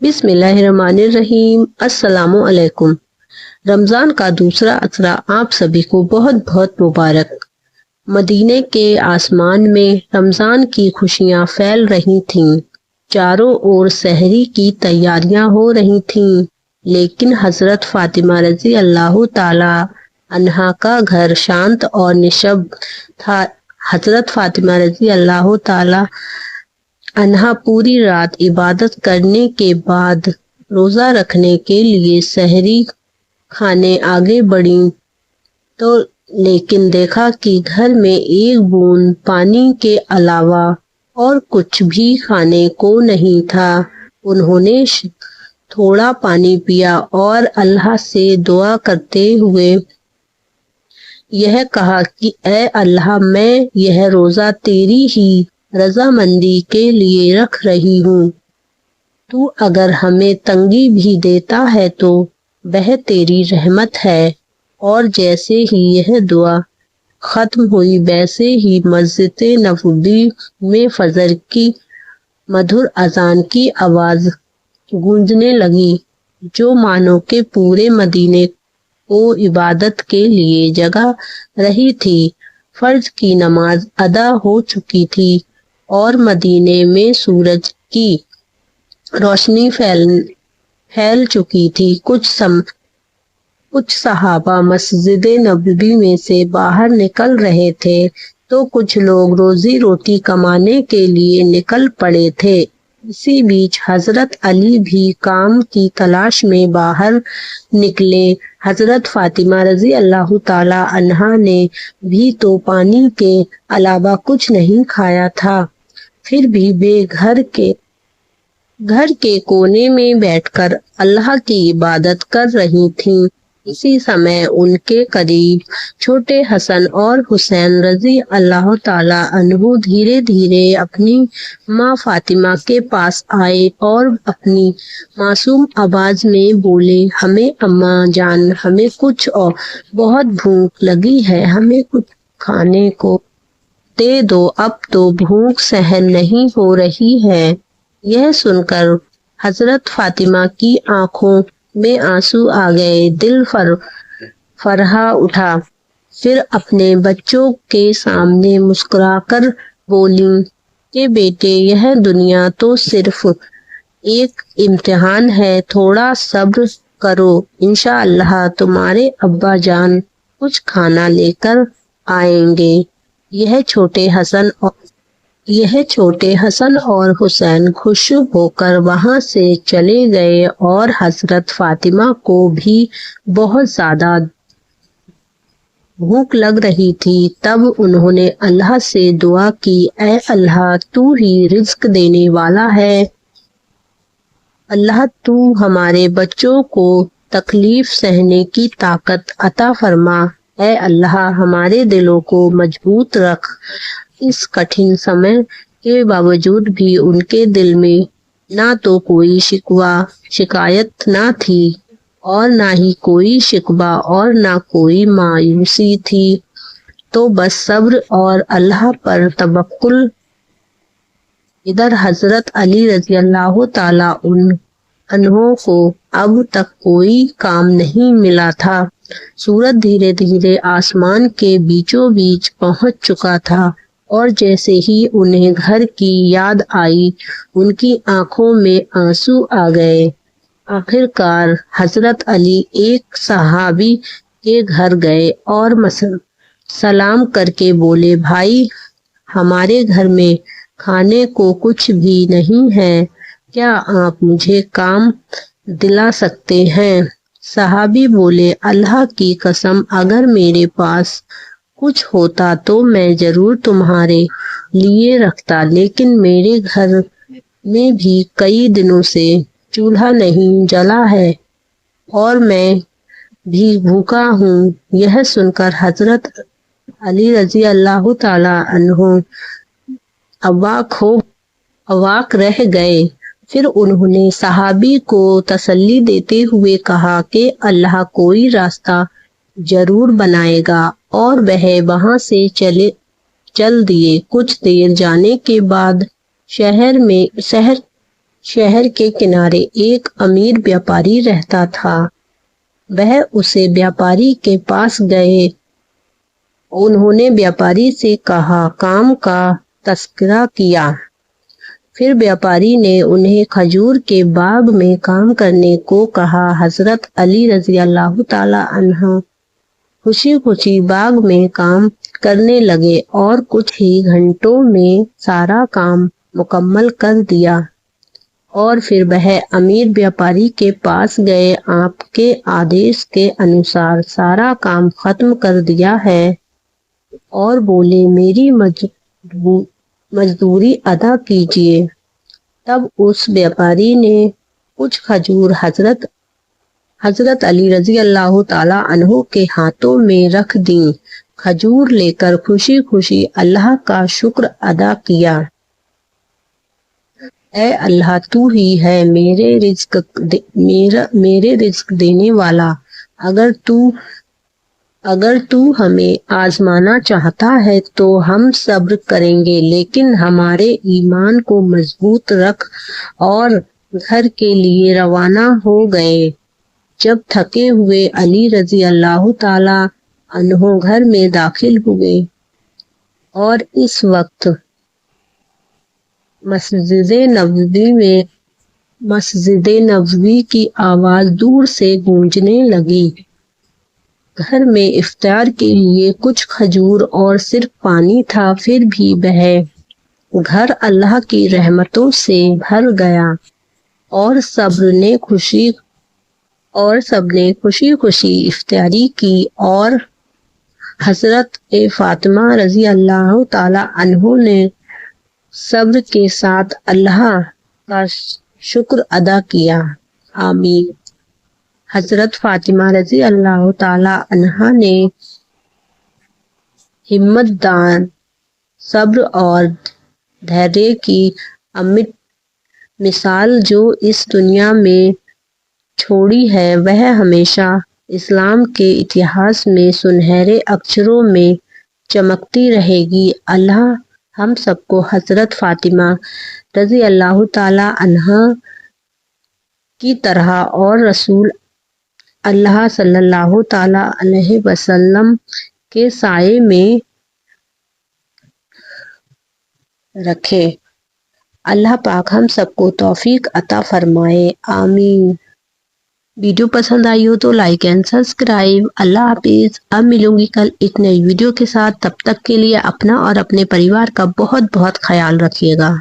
बिस्मिल्लाहिर्रहमानिर्रहीम। अस्सलाम वालेकुम। रमज़ान का दूसरा असरा आप सभी को बहुत बहुत मुबारक। मदीने के आसमान में रमज़ान की खुशियाँ फैल रही थीं। चारों ओर सहरी की तैयारियां हो रही थीं, लेकिन हजरत फातिमा रजी अल्लाह ताला अन्हा का घर शांत और निशब्द था। हजरत फातिमा रजी अल्लाह ताला अन्हा पूरी रात इबादत करने के बाद रोजा रखने के लिए सहरी खाने आगे बढ़ी तो लेकिन देखा कि घर में एक बूंद पानी के अलावा और कुछ भी खाने को नहीं था। उन्होंने थोड़ा पानी पिया और अल्लाह से दुआ करते हुए यह कहा कि ए अल्लाह, मैं यह रोजा तेरी ही रजामंदी के लिए रख रही हूँ। तू अगर हमें तंगी भी देता है तो वह तेरी रहमत है। और जैसे ही यह दुआ खत्म हुई वैसे ही मस्जिद नबवी में फजर की मधुर अजान की आवाज गूंजने लगी, जो मानो के पूरे मदीने को इबादत के लिए जगा रही थी। फर्ज की नमाज अदा हो चुकी थी और मदीने में सूरज की रोशनी फैल चुकी थी। कुछ सहाबा मस्जिद नबवी में से बाहर निकल रहे थे तो कुछ लोग रोजी रोटी कमाने के लिए निकल पड़े थे। इसी बीच हजरत अली भी काम की तलाश में बाहर निकले। हजरत फातिमा रजी अल्लाह ताला अन्हा ने भी तो पानी के अलावा कुछ नहीं खाया था, फिर भी वे घर के कोने में बैठकर अल्लाह की इबादत कर रही थीं। इसी समय उनके करीब छोटे हसन और हुसैन रजी अल्लाह ताला अन्हु धीरे धीरे अपनी माँ फातिमा के पास आए और अपनी मासूम आवाज में बोले, हमें अम्मा जान, हमें कुछ और बहुत भूख लगी है, हमें कुछ खाने को दे दो, अब तो भूख सहन नहीं हो रही है। यह सुनकर हजरत फातिमा की आंखों में आंसू आ गए, दिल फरहा उठा। फिर अपने बच्चों के सामने मुस्कुराकर बोली कि बेटे, यह दुनिया तो सिर्फ एक इम्तिहान है, थोड़ा सब्र करो, इंशाअल्लाह तुम्हारे अब्बा जान कुछ खाना लेकर आएंगे। यह छोटे हसन और हुसैन खुश होकर वहां से चले गए और हजरत फातिमा को भी बहुत ज्यादा भूख लग रही थी। तब उन्होंने अल्लाह से दुआ की, ऐ अल्लाह, तू ही रिज्क देने वाला है, अल्लाह तू हमारे बच्चों को तकलीफ सहने की ताकत अता फरमा। ऐ अल्लाह, हमारे दिलों को मजबूत रख। इस कठिन समय के बावजूद भी उनके दिल में ना तो कोई शिकायत ना थी और ना ही कोई शिकवा और ना कोई मायूसी थी, तो बस सब्र और अल्लाह पर तवक्कुल। इधर हजरत अली रजी अल्लाह ताला अन्हों को अब तक कोई काम नहीं मिला था। सूरज धीरे धीरे आसमान के बीचों बीच पहुंच चुका था और जैसे ही उन्हें घर की याद आई, उनकी आंखों में आंसू आ गए। आखिरकार हजरत अली एक सहाबी के घर गए और सलाम करके बोले, भाई, हमारे घर में खाने को कुछ भी नहीं है, क्या आप मुझे काम दिला सकते हैं? सहाबी बोले, अल्लाह की कसम, अगर मेरे पास कुछ होता तो मैं जरूर तुम्हारे लिए रखता, लेकिन मेरे घर में भी कई दिनों से चूल्हा नहीं जला है और मैं भी भूखा हूँ। यह सुनकर हजरत अली रजी अल्लाह ताला अन्हु अवाक रह गए। फिर उन्होंने सहाबी को तसल्ली देते हुए कहा कि अल्लाह कोई रास्ता जरूर बनाएगा, और वह वहां से चल दिए। कुछ देर जाने के बाद شہر کے کنارے ایک امیر بیاپاری رہتا تھا۔ وہ اسے بیاپاری کے پاس گئے۔ انہوں نے بیاپاری سے کہا، کام کا تذکرہ کیا۔ پھر بیاپاری نے انہیں کھجور کے باغ میں کام کرنے کو کہا۔ حضرت علی رضی اللہ تعالی عنہ خوشی خوشی باغ میں کام کرنے لگے اور کچھ ہی گھنٹوں میں سارا کام مکمل کر دیا، اور پھر وہ امیر بیاپاری کے پاس گئے۔ آپ کے آدیش کے انوسار سارا کام ختم کر دیا ہے، اور بولے میری مزدوری ادا کیجیے۔ تب اس بیاپاری نے کچھ کھجور حضرت علی رضی اللہ تعالی عنہ کے ہاتھوں میں رکھ دیں۔ کھجور لے کر خوشی خوشی اللہ کا شکر ادا کیا۔ اے اللہ، تو ہی ہے میرے رزق دینے والا۔ اگر تو ہمیں آزمانا چاہتا ہے تو ہم صبر کریں گے، لیکن ہمارے ایمان کو مضبوط رکھ۔ اور گھر کے لیے روانہ ہو گئے۔ جب تھکے ہوئے علی رضی اللہ تعالی عنہ گھر میں داخل ہوئے، اور اس وقت مسجد نبوی کی آواز دور سے گونجنے لگی۔ گھر میں افطار کے لیے کچھ کھجور اور صرف پانی تھا، پھر بھی وہ گھر اللہ کی رحمتوں سے بھر گیا، اور سب نے خوشی خوشی افطاری کی، اور حضرت فاطمہ رضی اللہ تعالی عنہ نے صبر کے ساتھ اللہ کا شکر ادا کیا۔ آمین۔ حضرت فاطمہ رضی اللہ تعالی عنہا نے ہمت دان، صبر اور دھیرے کی امت مثال جو اس دنیا میں چھوڑی ہے، وہ ہمیشہ اسلام کے اتہاس میں سنہرے اکشروں میں چمکتی رہے گی۔ اللہ ہم سب کو حضرت فاطمہ رضی اللہ تعالی عنہا کی طرح اور رسول اللہ صلی اللہ تعالی علیہ وسلم کے سائے میں رکھے۔ اللہ پاک ہم سب کو توفیق عطا فرمائے، آمین۔ ویڈیو پسند آئی ہو تو لائک اینڈ سبسکرائب۔ اللہ حافظ۔ اب ملوں گی کل ایک نئی ویڈیو کے ساتھ، تب تک کے لیے اپنا اور اپنے پریوار کا بہت بہت خیال رکھیے گا۔